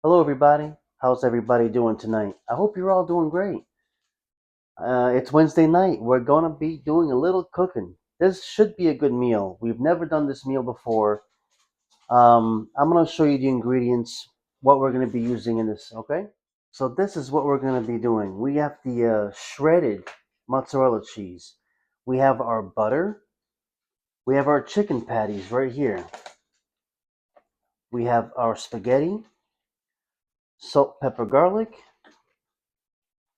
Hello, everybody. How's everybody doing tonight? I hope you're all doing great. It's Wednesday night. We're going to be doing a little cooking. This should be a good meal. We've never done this meal before. I'm going to show you the ingredients, what we're going to be using in this, okay? So, this is what we're going to be doing. We have the shredded mozzarella cheese, we have our butter, we have our chicken patties right here, we have our spaghetti, salt, pepper, garlic.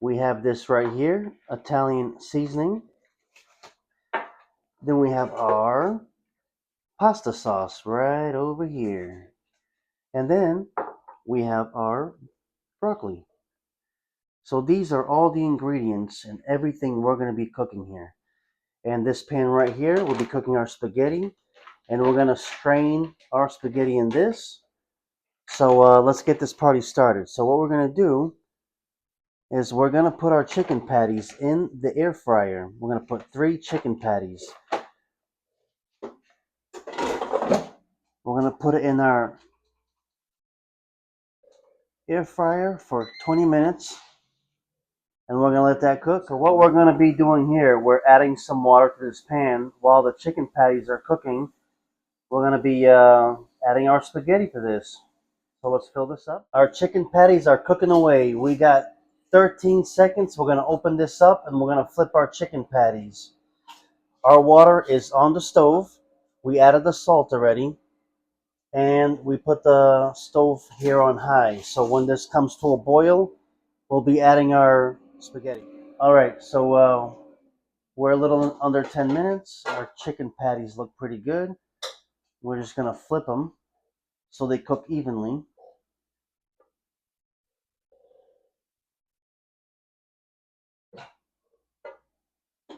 We have this right here, Italian seasoning. Then we have our pasta sauce right over here. And then we have our broccoli. So these are all the ingredients and everything we're going to be cooking here. And this pan right here, we'll be cooking our spaghetti. And we're going to strain our spaghetti in this. So let's get this party started. So what we're going to do is we're going to put our chicken patties in the air fryer. We're going to put 3 chicken patties. We're going to put it in our air fryer for 20 minutes and we're going to let that cook. So what we're going to be doing here, we're adding some water to this pan while the chicken patties are cooking. We're going to be adding our spaghetti to this. So let's fill this up. Our chicken patties are cooking away. We got 13 seconds. We're going to open this up and we're going to flip our chicken patties. Our water is on the stove. We added the salt already. And we put the stove here on high. So when this comes to a boil, we'll be adding our spaghetti. All right, so we're a little under 10 minutes. Our chicken patties look pretty good. We're just gonna flip them so they cook evenly.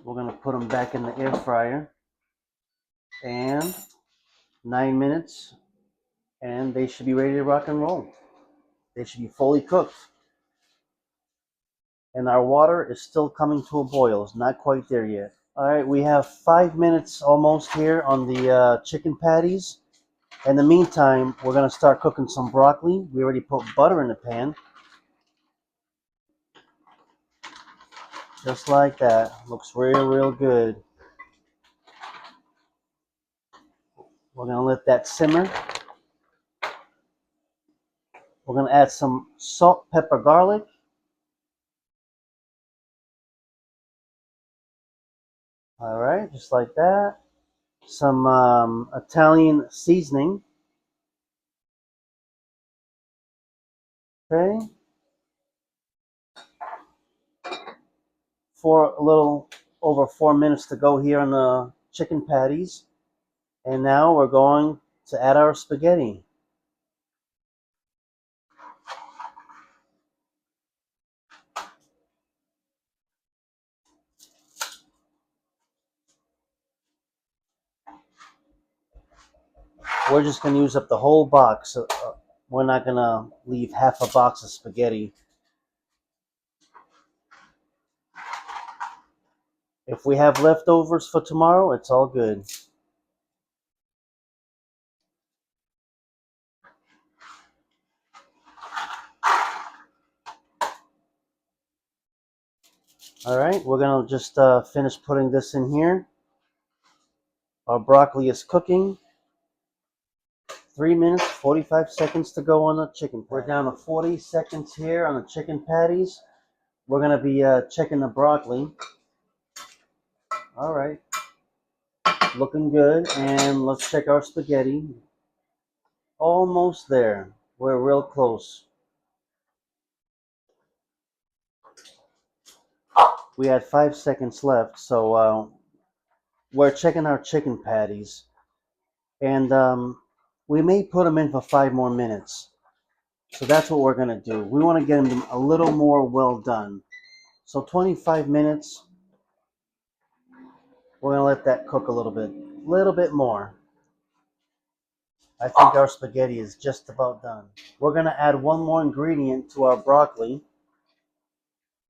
We're gonna put them back in the air fryer and 9 minutes and they should be ready to rock and roll. They should be fully cooked. And our water is still coming to a boil. It's not quite there yet. All right, we have 5 minutes almost here on the chicken patties. In the meantime, we're going to start cooking some broccoli. We already put butter in the pan. Just like that. Looks real good. We're going to let that simmer. We're going to add some salt, pepper, garlic. All right, just like that. Some Italian seasoning. Okay. For a little over 4 minutes to go here on the chicken patties. And now we're going to add our spaghetti. We're just going to use up the whole box. We're not going to leave half a box of spaghetti. If we have leftovers for tomorrow, it's all good. All right, we're going to just finish putting this in here. Our broccoli is cooking. 3 minutes, 45 seconds to go on the chicken. We're down to 40 seconds here on the chicken patties. We're going to be checking the broccoli. All right, looking good. And let's check our spaghetti. Almost there. We're real close. We had 5 seconds left, so we're checking our chicken patties. And we may put them in for 5 more minutes. So that's what we're going to do. We want to get them a little more well done. So 25 minutes. We're going to let that cook a little bit more. I think our spaghetti is just about done. We're going to add one more ingredient to our broccoli.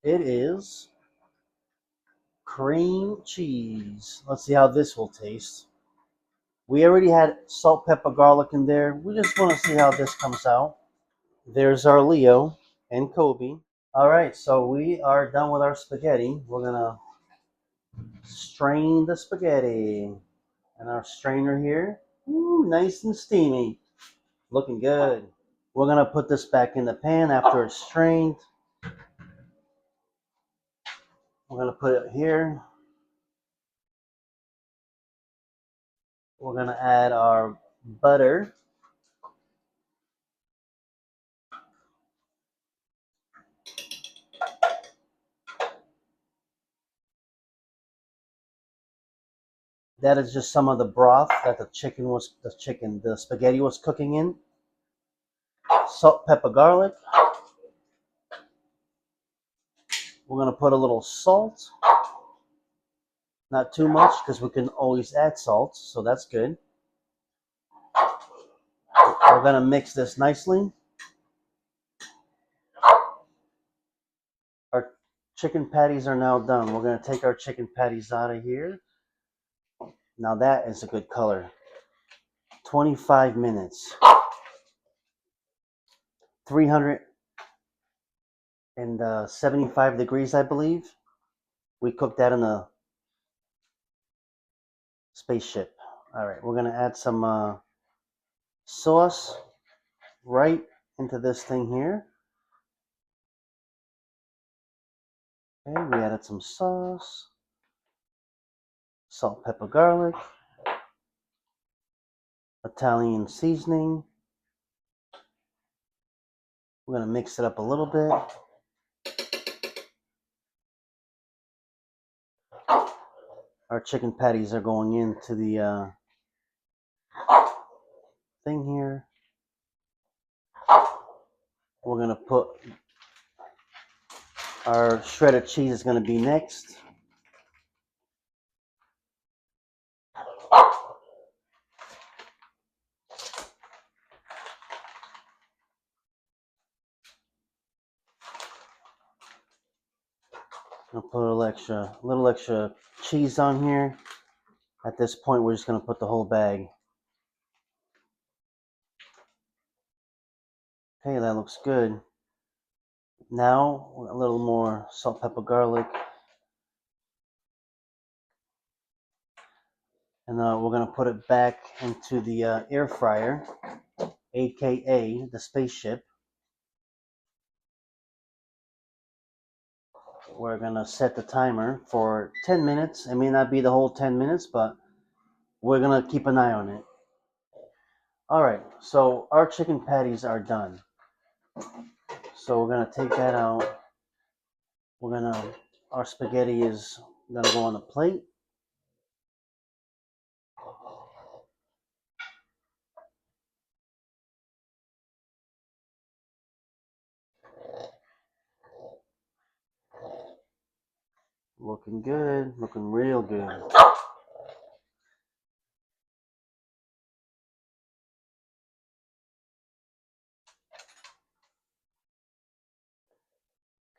It is cream cheese. Let's see how this will taste. We already had salt, pepper, garlic in there. We just want to see how this comes out. There's our Leo and Kobe. All right, so we are done with our spaghetti. We're gonna strain the spaghetti. And our strainer here, ooh, nice and steamy. Looking good. We're gonna put this back in the pan after it's strained. We're gonna put it here. We're gonna add our butter. That is just some of the broth that the spaghetti was cooking in. Salt, pepper, garlic. We're gonna put a little salt. Not too much because we can always add salt, so that's good. We're gonna mix this nicely. Our chicken patties are now done. We're gonna take our chicken patties out of here. Now that is a good color. 25 minutes. 375 degrees, I believe. We cooked that in a spaceship. All right, we're gonna add some sauce right into this thing here. Okay, we added some sauce, salt, pepper, garlic, Italian seasoning. We're gonna mix it up a little bit. Our chicken patties are going into the thing here. We're gonna put our shredded cheese is gonna be next. I'll put a little extra cheese on here. At this point, we're just gonna put the whole bag. Okay, that looks good. Now, a little more salt, pepper, garlic. And we're going to put it back into the air fryer, aka the spaceship. We're going to set the timer for 10 minutes. It may not be the whole 10 minutes, but we're going to keep an eye on it. All right, so our chicken patties are done. So we're going to take that out. Our spaghetti is going to go on the plate. Looking good, looking real good.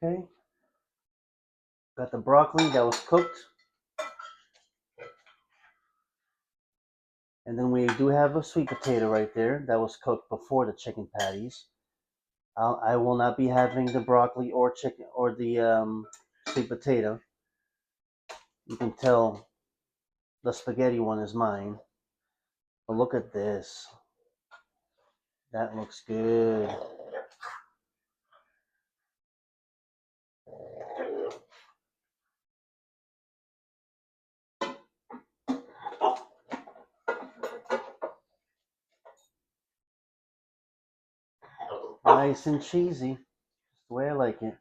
Okay, got the broccoli that was cooked. And then we do have a sweet potato right there that was cooked before the chicken patties. I will not be having the broccoli or chicken or the sweet potato. You can tell the spaghetti one is mine. But look at this. That looks good. Nice and cheesy. Just the way I like it.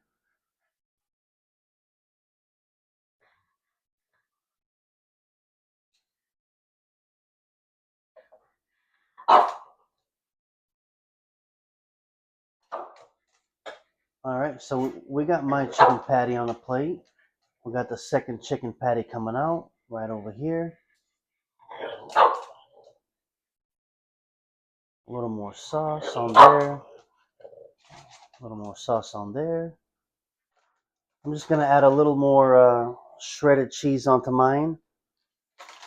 All right, so we got my chicken patty on the plate. We got the second chicken patty coming out right over here. A little more sauce on there. A little more sauce on there. I'm just gonna add a little more shredded cheese onto mine.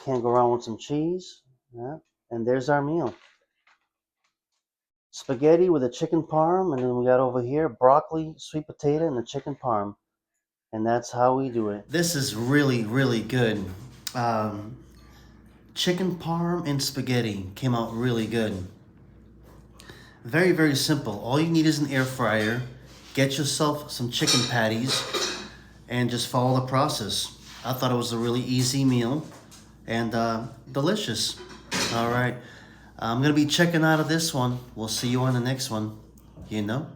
Can't go wrong with some cheese. Yeah. And there's our meal. spaghetti with a chicken parm, and then we got over here broccoli, sweet potato, and the chicken parm. And that's how we do it. This is really, really good. Um, Chicken parm and spaghetti came out really good. Very, very simple. All you need is an air fryer. Get yourself some chicken patties and just follow the process. I thought it was a really easy meal and delicious. All right. I'm going to be checking out of this one. We'll see you on the next one. You know?